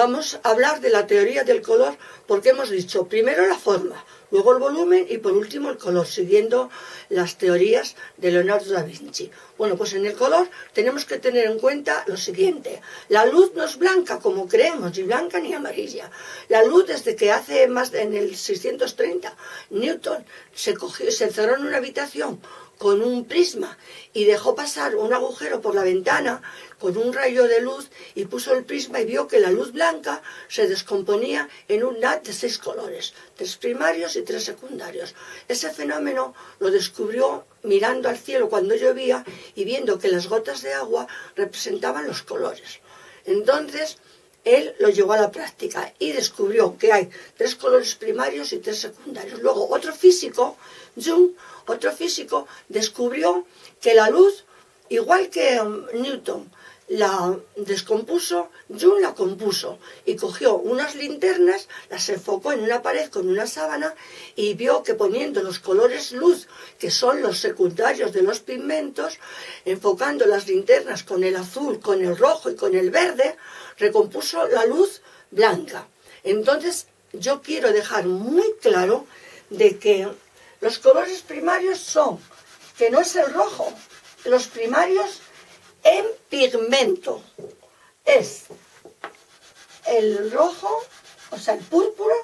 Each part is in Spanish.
vamos a hablar de la teoría del color, porque hemos dicho primero la forma, luego el volumen y por último el color, siguiendo las teorías de Leonardo da Vinci. Bueno, pues en el color tenemos que tener en cuenta lo siguiente: la luz no es blanca como creemos, ni blanca ni amarilla. La luz, desde que hace más en el 630 Newton se encerró en una habitación con un prisma y dejó pasar un agujero por la ventana con un rayo de luz y puso el prisma y vio que la luz blanca se descomponía en un haz de 6 colores, 3 primarios y 3 secundarios. Ese fenómeno lo descubrió mirando al cielo cuando llovía y viendo que las gotas de agua representaban los colores. Entonces él lo llevó a la práctica y descubrió que hay 3 colores primarios y 3 secundarios. Luego otro físico, Young, descubrió que la luz, igual que Newton la descompuso, Young la compuso y cogió unas linternas, las enfocó en una pared con una sábana y vio que poniendo los colores luz, que son los secundarios de los pigmentos, enfocando las linternas con el azul, con el rojo y con el verde, recompuso la luz blanca. Entonces yo quiero dejar muy claro de que los colores primarios son, que no es el rojo, los primarios en pigmento es el rojo, o sea el púrpura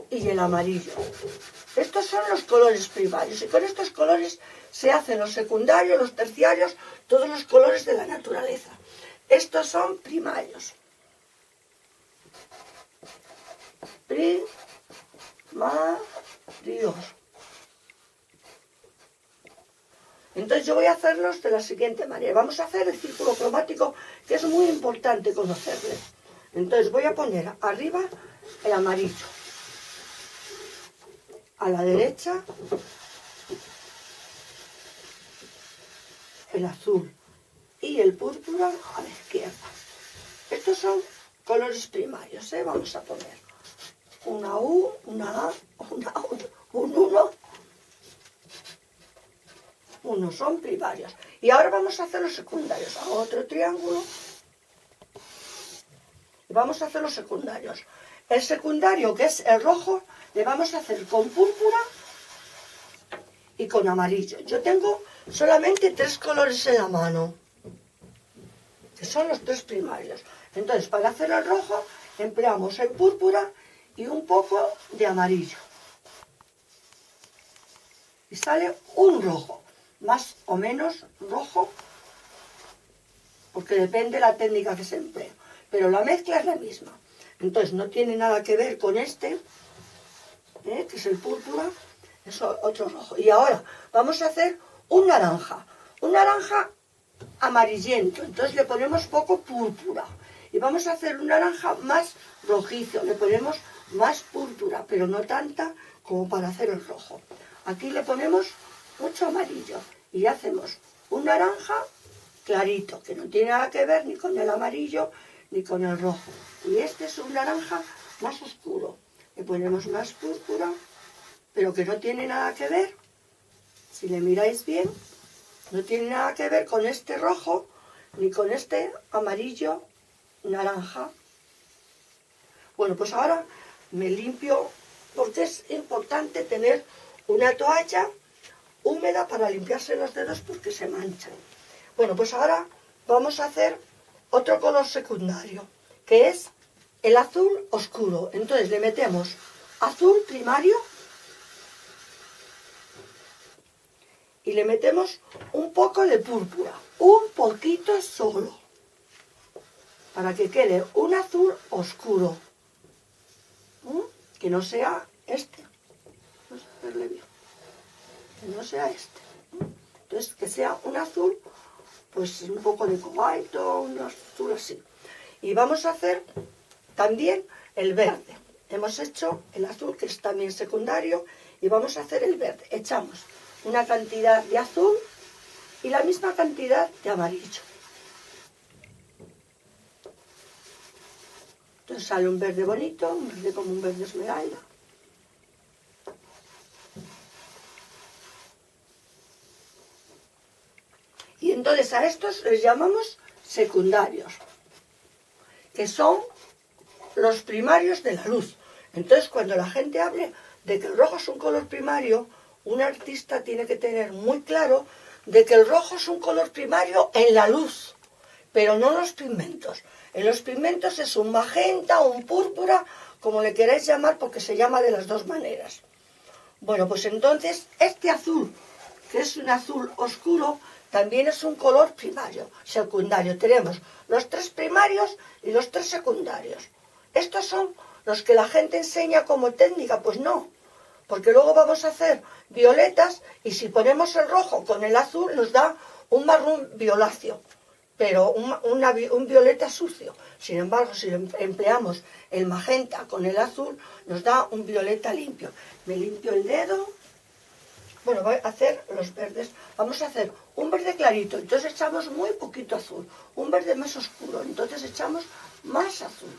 y el amarillo. Estos son los colores primarios y con estos colores se hacen los secundarios, los terciarios, todos los colores de la naturaleza. Estos son primarios. Primarios. Entonces yo voy a hacerlos de la siguiente manera. Vamos a hacer el círculo cromático, que es muy importante conocerle. Entonces voy a poner arriba el amarillo, a la derecha el azul y el púrpura a la izquierda. Estos son colores primarios, ¿eh? Vamos a poner una U, una A, un 1. Unos son primarios. Y ahora vamos a hacer los secundarios. Hago otro triángulo. Y vamos a hacer los secundarios. El secundario, que es el rojo, le vamos a hacer con púrpura y con amarillo. Yo tengo solamente 3 colores en la mano, que son los 3 primarios. Entonces, para hacer el rojo, empleamos el púrpura y un poco de amarillo. Y sale un rojo. Más o menos rojo, porque depende de la técnica que se emplee, pero la mezcla es la misma. Entonces no tiene nada que ver con este, que es el púrpura, es otro rojo. Y ahora vamos a hacer un naranja amarillento, entonces le ponemos poco púrpura. Y vamos a hacer un naranja más rojizo, le ponemos más púrpura, pero no tanta como para hacer el rojo. Aquí le ponemos mucho amarillo y hacemos un naranja clarito, que no tiene nada que ver ni con el amarillo ni con el rojo. Y este es un naranja más oscuro. Le ponemos más púrpura, pero que no tiene nada que ver, si le miráis bien, no tiene nada que ver con este rojo ni con este amarillo naranja. Bueno, pues ahora me limpio, porque es importante tener una toalla húmeda para limpiarse los dedos porque se manchan. Bueno, pues ahora vamos a hacer otro color secundario, que es el azul oscuro. Entonces le metemos azul primario y le metemos un poco de púrpura, un poquito solo, para que quede un azul oscuro, que no sea este, vamos a hacerle bien, que no sea este. Entonces que sea un azul, pues un poco de cobalto, un azul así. Y vamos a hacer también el verde. Hemos hecho el azul, que es también secundario, y vamos a hacer el verde. Echamos una cantidad de azul y la misma cantidad de amarillo. Entonces sale un verde bonito, un verde como un verde esmeralda. Y entonces a estos les llamamos secundarios. que son los primarios de la luz. Entonces, cuando la gente hable de que el rojo es un color primario, un artista tiene que tener muy claro de que el rojo es un color primario en la luz, pero no en los pigmentos. En los pigmentos es un magenta o un púrpura, como le queráis llamar, porque se llama de las dos maneras. Bueno, pues entonces este azul, que es un azul oscuro, también es un color primario, secundario. Tenemos los 3 primarios y los 3 secundarios. Estos son los que la gente enseña como técnica. Pues no, porque luego vamos a hacer violetas y si ponemos el rojo con el azul nos da un marrón violáceo, pero un violeta sucio. Sin embargo, si empleamos el magenta con el azul, nos da un violeta limpio. Me limpio el dedo. Bueno, voy a hacer los verdes. Vamos a hacer un verde clarito, entonces echamos muy poquito azul. Un verde más oscuro, entonces echamos más azul.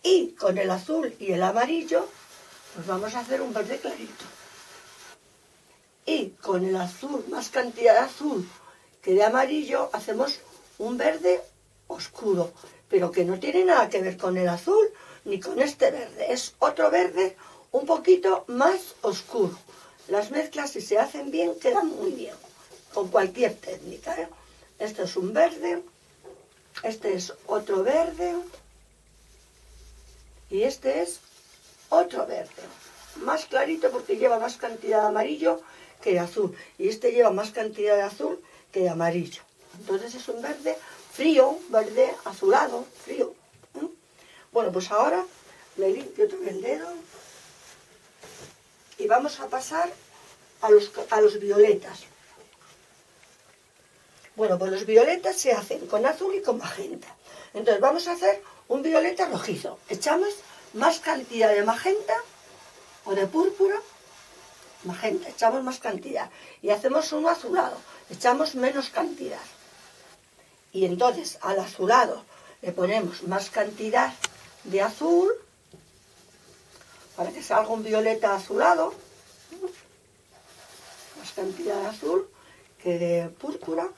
Y con el azul y el amarillo, pues vamos a hacer un verde clarito. Y con el azul, más cantidad de azul que de amarillo, hacemos un verde oscuro, pero que no tiene nada que ver con el azul ni con este verde. Es otro verde un poquito más oscuro. Las mezclas, si se hacen bien, quedan muy bien, con cualquier técnica, ¿eh? Este es un verde, este es otro verde, y este es otro verde, más clarito porque lleva más cantidad de amarillo que de azul, y este lleva más cantidad de azul que de amarillo. Entonces es un verde frío, verde azulado, frío. Bueno, pues ahora me limpio todo el dedo y vamos a pasar a los violetas. Bueno, pues los violetas se hacen con azul y con magenta. Entonces vamos a hacer un violeta rojizo. Echamos más cantidad de magenta o de púrpura, magenta, echamos más cantidad. Y hacemos uno azulado, echamos menos cantidad. Y entonces al azulado le ponemos más cantidad de azul, para que salga un violeta azulado, más cantidad de azul que de púrpura.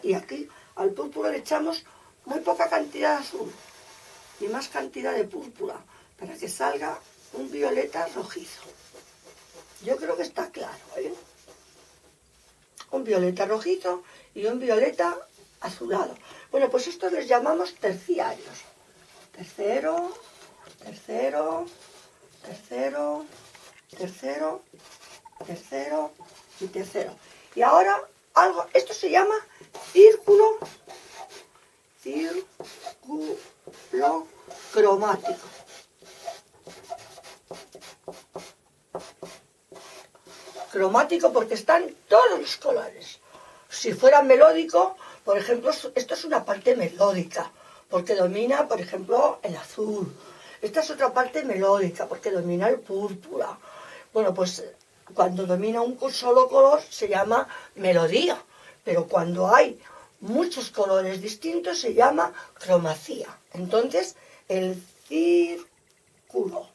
Y aquí al púrpura le echamos muy poca cantidad de azul y más cantidad de púrpura, para que salga un violeta rojizo. Yo creo que está claro, ¿eh? Un violeta rojizo y un violeta azulado. Bueno, pues estos les llamamos terciarios. Tercero, tercero, tercero, tercero, tercero y tercero. Y ahora esto se llama círculo cromático. Cromático porque están todos los colores. Si fuera melódico, por ejemplo, esto es una parte melódica, porque domina, por ejemplo, el azul. Esta es otra parte melódica, porque domina el púrpura. Bueno, pues cuando domina un solo color se llama melodía, pero cuando hay muchos colores distintos se llama cromacía. Entonces, el círculo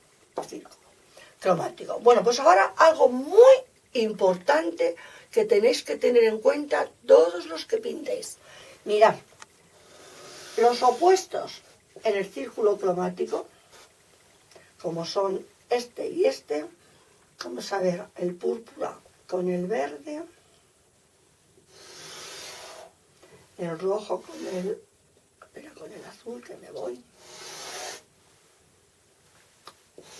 cromático. Bueno, pues ahora algo muy importante que tenéis que tener en cuenta todos los que pintéis. Mirad, los opuestos en el círculo cromático, como son este y este, vamos a ver el púrpura con el verde, el rojo con el azul, que me voy,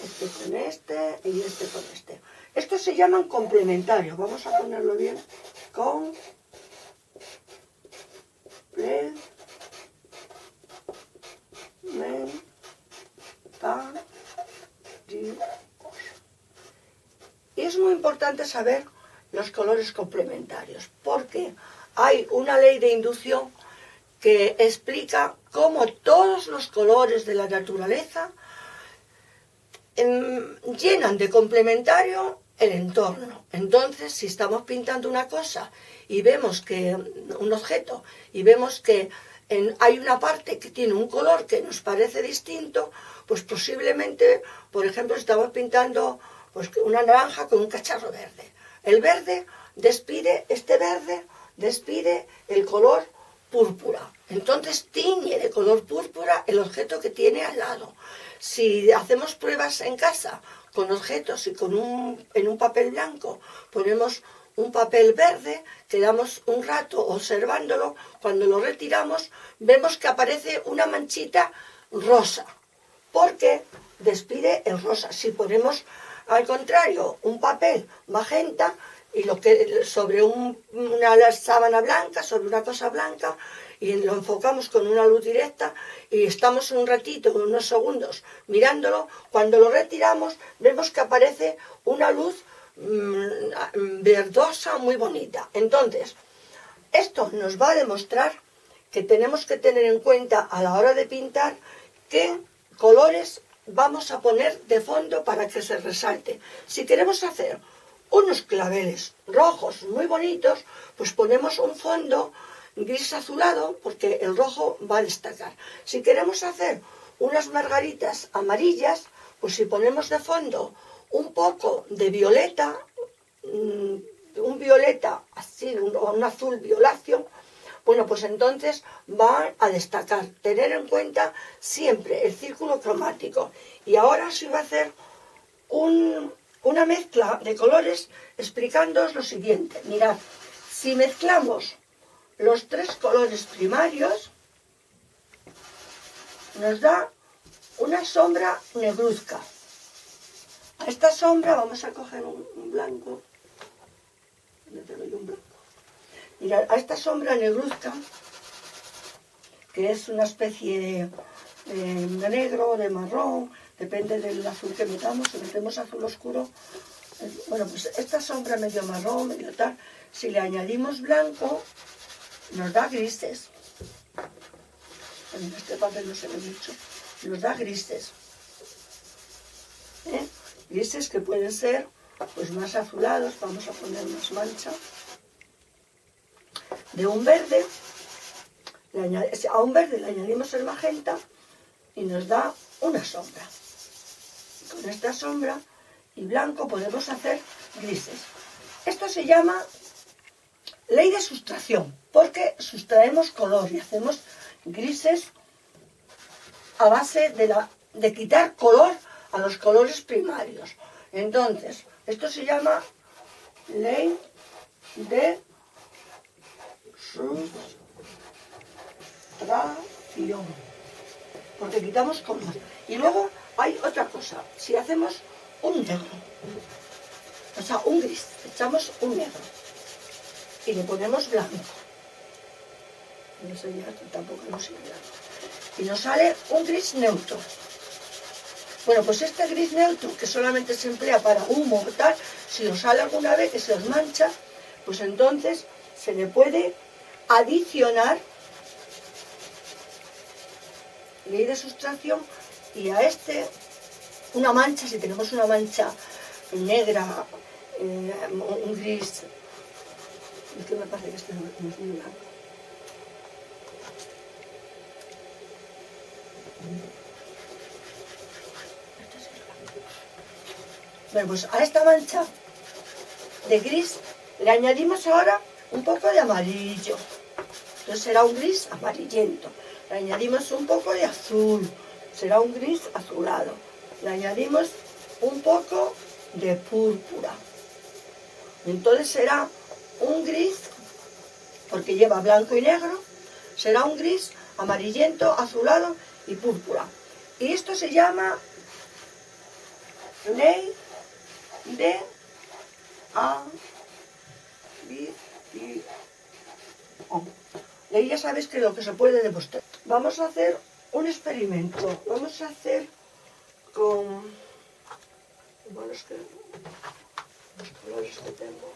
este con este y este con este. Estos se llaman complementarios. Vamos a ponerlo bien. Y es muy importante saber los colores complementarios, porque hay una ley de inducción que explica cómo todos los colores de la naturaleza llenan de complementario el entorno. Entonces, si estamos pintando una cosa y vemos que un objeto y vemos que hay una parte que tiene un color que nos parece distinto, pues posiblemente, por ejemplo, estamos pintando pues una naranja con un cacharro verde. El verde despide, este verde despide el color púrpura. Entonces tiñe de color púrpura el objeto que tiene al lado. Si hacemos pruebas en casa con objetos y en un papel blanco ponemos un papel verde, quedamos un rato observándolo, cuando lo retiramos vemos que aparece una manchita rosa, porque despide el rosa. Si ponemos al contrario un papel magenta y sobre una sábana blanca, sobre una cosa blanca, y lo enfocamos con una luz directa y estamos un ratito, unos segundos mirándolo, cuando lo retiramos vemos que aparece una luz verdosa muy bonita. Entonces, esto nos va a demostrar que tenemos que tener en cuenta a la hora de pintar qué colores vamos a poner de fondo para que se resalte. Si queremos hacer unos claveles rojos muy bonitos, pues ponemos un fondo gris azulado porque el rojo va a destacar. Si queremos hacer unas margaritas amarillas, pues si ponemos de fondo un poco de violeta, un violeta así, un azul violáceo, bueno, pues entonces va a destacar. Tener en cuenta siempre el círculo cromático. Y ahora os iba a hacer una mezcla de colores explicándoos lo siguiente. Mirad, si mezclamos los tres colores primarios, nos da una sombra negruzca. A esta sombra vamos a coger un blanco. ¿Dónde tengo yo un blanco? Mirad, a esta sombra negruzca, que es una especie de negro, de marrón, depende del azul que metamos. Si metemos azul oscuro, bueno, pues esta sombra medio marrón, medio tal, si le añadimos blanco, nos da grises. En este papel no se ve mucho. Nos da grises. Grises que pueden ser pues más azulados. Vamos a poner más mancha. De un verde, a un verde le añadimos el magenta y nos da una sombra. Con esta sombra y blanco podemos hacer grises. Esto se llama ley de sustracción, porque sustraemos color y hacemos grises a base de quitar color a los colores primarios. Entonces, esto se llama ley de sustracción, porque quitamos color. Y luego hay otra cosa. Si hacemos un negro, o sea, un gris, echamos un negro y le ponemos blanco. No sé ya, tampoco no sé blanco. Y nos sale un gris neutro. Bueno, pues este gris neutro, que solamente se emplea para humo o tal, si os sale alguna vez que se os mancha, pues entonces se le puede adicionar ley de sustracción y a una mancha, si tenemos una mancha negra, un gris, es que me parece que este no es muy blanco. Bueno, pues a esta mancha de gris le añadimos ahora un poco de amarillo. Entonces será un gris amarillento. Le añadimos un poco de azul. Será un gris azulado. Le añadimos un poco de púrpura. Entonces será un gris, porque lleva blanco y negro, será un gris amarillento, azulado y púrpura. Y esto se llama ley de adición. Y ahí ya sabéis que lo que se puede demostrar. Vamos a hacer un experimento. Vamos a hacer con... Bueno, es que los colores que tengo...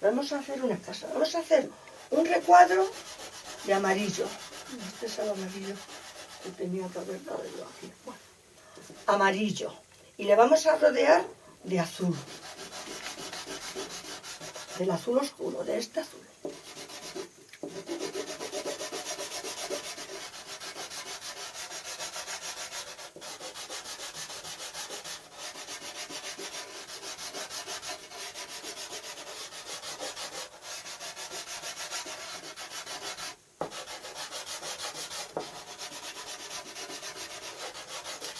Vamos a hacer una casa. Vamos a hacer un recuadro de amarillo. Este es el amarillo que tenía que haber dado yo aquí. Bueno, amarillo. Y le vamos a rodear de azul. Del azul oscuro, de este azul.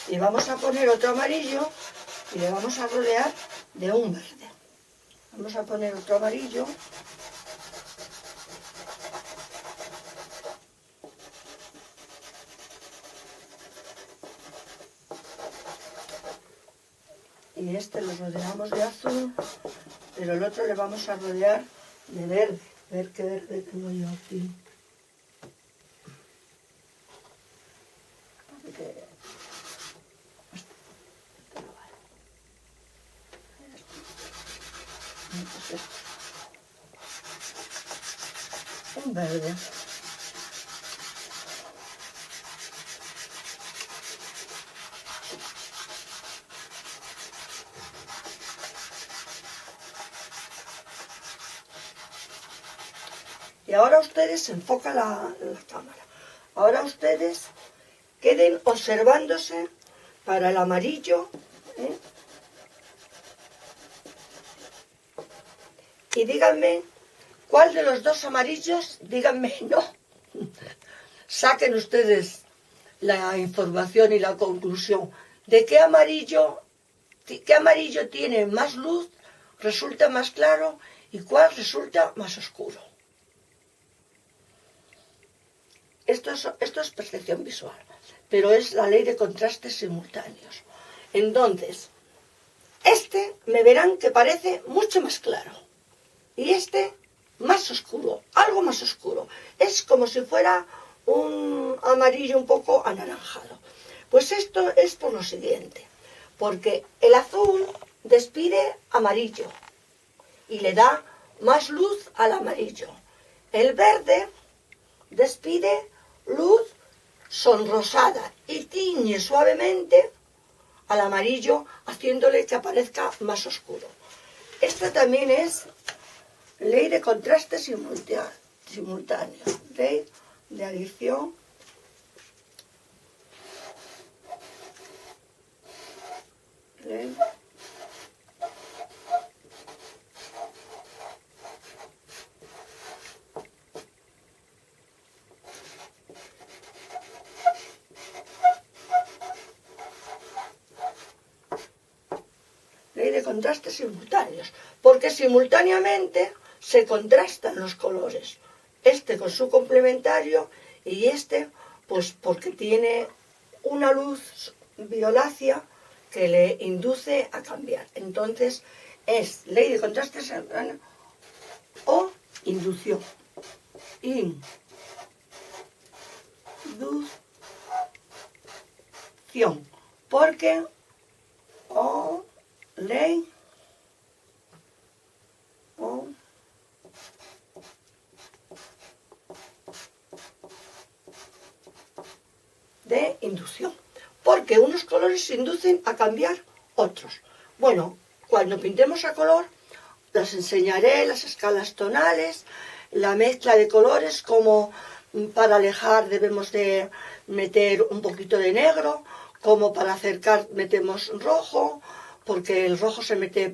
Y vamos a poner otro amarillo y le vamos a rodear de un verde. Vamos a poner otro amarillo. Y este lo rodeamos de azul, pero el otro le vamos a rodear de verde. A ver qué verde tengo yo aquí. Un verde. Y ahora ustedes, se enfoca la cámara, ahora ustedes queden observándose para el amarillo, ¿eh? Y díganme cuál de los dos amarillos, díganme no. Saquen ustedes la información y la conclusión de qué amarillo tiene más luz, resulta más claro, y cuál resulta más oscuro. Esto es percepción visual, pero es la ley de contrastes simultáneos. Entonces, este me verán que parece mucho más claro y este más oscuro, algo más oscuro. Es como si fuera un amarillo un poco anaranjado. Pues esto es por lo siguiente, porque el azul despide amarillo y le da más luz al amarillo. El verde despide luz sonrosada y tiñe suavemente al amarillo, haciéndole que aparezca más oscuro. Esto también es ley de contraste simultáneo, ley de adición ley de contrastes simultáneos, porque simultáneamente se contrastan los colores, este con su complementario y este pues porque tiene una luz violácea que le induce a cambiar. Entonces es ley de contrastes o inducción. Inducción, porque ley de inducción, porque unos colores se inducen a cambiar otros. Bueno, cuando pintemos a color les enseñaré las escalas tonales, la mezcla de colores, como para alejar debemos de meter un poquito de negro, como para acercar metemos rojo, porque el rojo se mete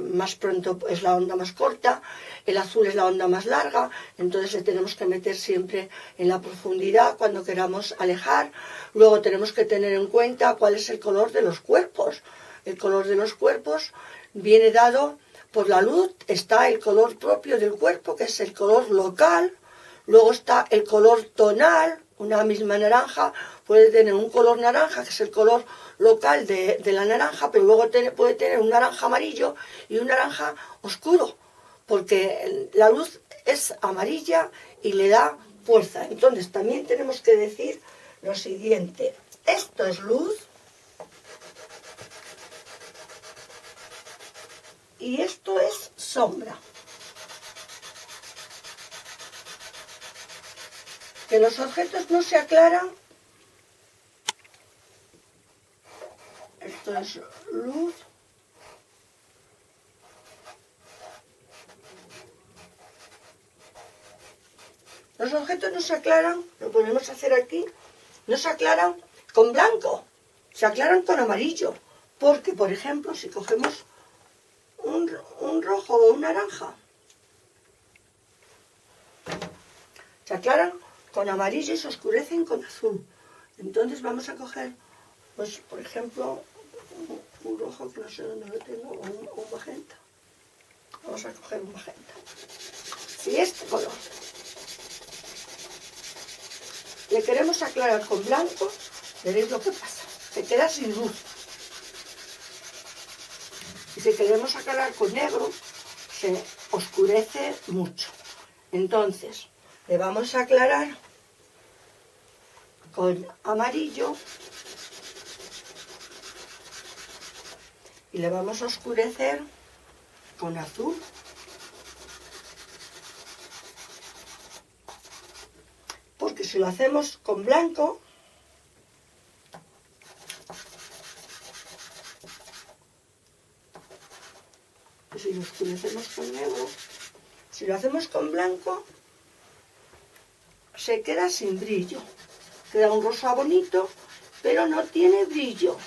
más pronto, es la onda más corta, el azul es la onda más larga, entonces le tenemos que meter siempre en la profundidad cuando queramos alejar. Luego tenemos que tener en cuenta cuál es el color de los cuerpos. El color de los cuerpos viene dado por la luz. Está el color propio del cuerpo, que es el color local. Luego está el color tonal. Una misma naranja puede tener un color naranja, que es el color local de la naranja, pero luego puede tener un naranja amarillo y un naranja oscuro, porque la luz es amarilla y le da fuerza. Entonces también tenemos que decir lo siguiente: esto es luz y esto es sombra. Que los objetos no se aclaran. Esto es luz. Los objetos no se aclaran, lo podemos hacer aquí, no se aclaran con blanco, se aclaran con amarillo. Porque, por ejemplo, si cogemos un rojo o un naranja, se aclaran con amarillo y se oscurecen con azul. Entonces vamos a coger Pues, por ejemplo, un rojo que no sé dónde lo tengo, o un magenta. Vamos a coger un magenta. Si este color le queremos aclarar con blanco, veréis lo que pasa. Se queda sin luz. Y si queremos aclarar con negro, se oscurece mucho. Entonces, le vamos a aclarar con amarillo y le vamos a oscurecer con azul. Porque si lo hacemos con blanco, y si lo oscurecemos con negro, si lo hacemos con blanco, se queda sin brillo. Queda un rosa bonito, pero no tiene brillo.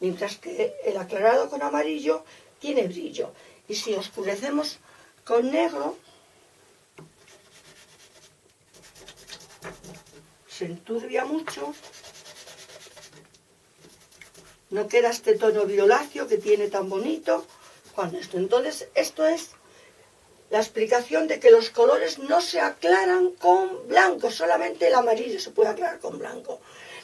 Mientras que el aclarado con amarillo tiene brillo. Y si oscurecemos con negro, se enturbia mucho, no queda este tono violáceo que tiene tan bonito con esto. Entonces, esto es la explicación de que los colores no se aclaran con blanco, solamente el amarillo se puede aclarar con blanco,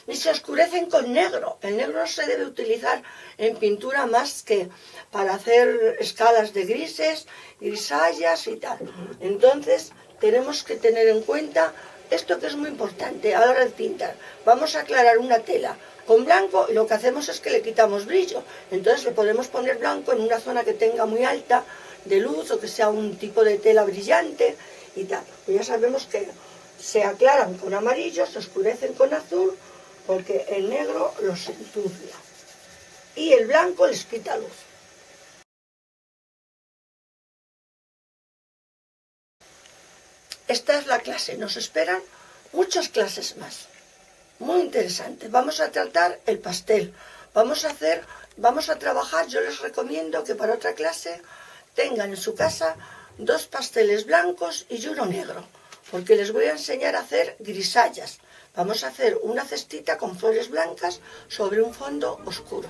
ni se oscurecen con negro. El negro no se debe utilizar en pintura más que para hacer escalas de grises, grisallas y tal. Entonces, tenemos que tener en cuenta esto, que es muy importante a la hora de pintar. Vamos a aclarar una tela con blanco y lo que hacemos es que le quitamos brillo. Entonces le podemos poner blanco en una zona que tenga muy alta de luz o que sea un tipo de tela brillante y tal. Pues ya sabemos que se aclaran con amarillo, se oscurecen con azul, porque el negro los enturbia y el blanco les quita luz. Esta es la clase, nos esperan muchas clases más, muy interesantes. Vamos a tratar el pastel, vamos a trabajar, yo les recomiendo que para otra clase tengan en su casa 2 pasteles blancos y uno negro, porque les voy a enseñar a hacer grisallas. Vamos a hacer una cestita con flores blancas sobre un fondo oscuro.